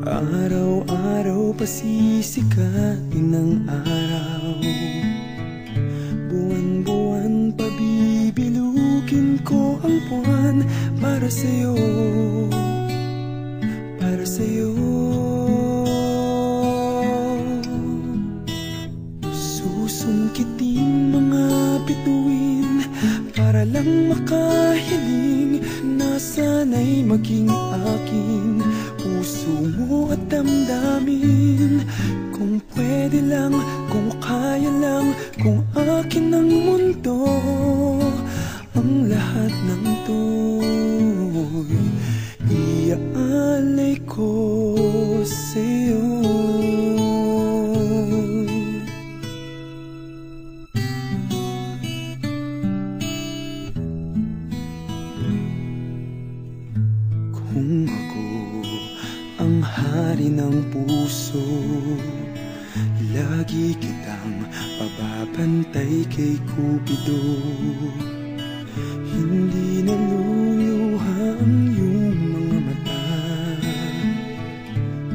Araw-araw pasisikatin ng araw, buwan-buwan pabibilugin ko ang buwan para sa'yo, para sa'yo. Susungkitin mga bituin para lang makahiling na sana'y maging akin puso mo at damdamin. Kung pwede lang, kung kaya lang, kung akin ang mundo, ang lahat ng to'y iaalay ko sa'yo. Kung ako ang hari ng puso, lagi kitang pababantay kay Cupido. Hindi naluluha ang iyong mga mata,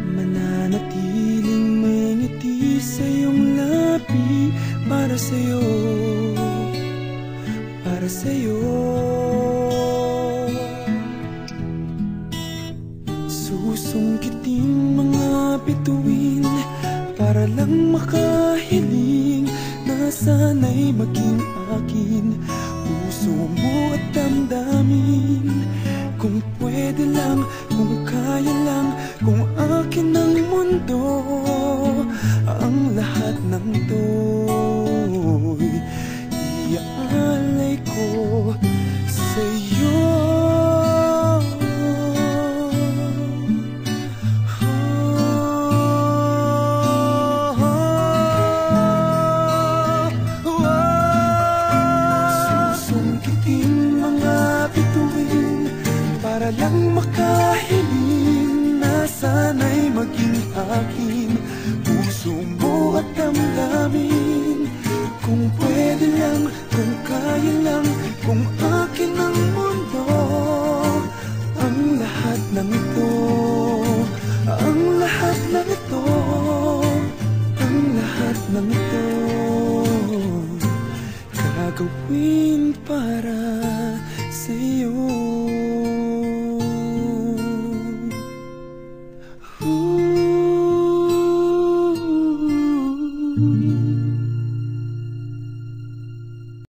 mananatiling may ngiti sa iyong labi para sa'yo, para sa'yo. Susungkitin mga bituin para lang makahiling na sana'y maging akin puso mo at damdamin. Kung pwede lang, kung kaya lang, kung akin ang mundo, ang lahat ng to'y iaalay ko sa'yo. Para lang makahiling na sana'y maging akin puso mo at damdamin. Kung pwede lang, kung kaya lang, kung akin ang mundo, ang lahat ng ito, ang lahat ng ito, ang lahat ng ito, gagawin para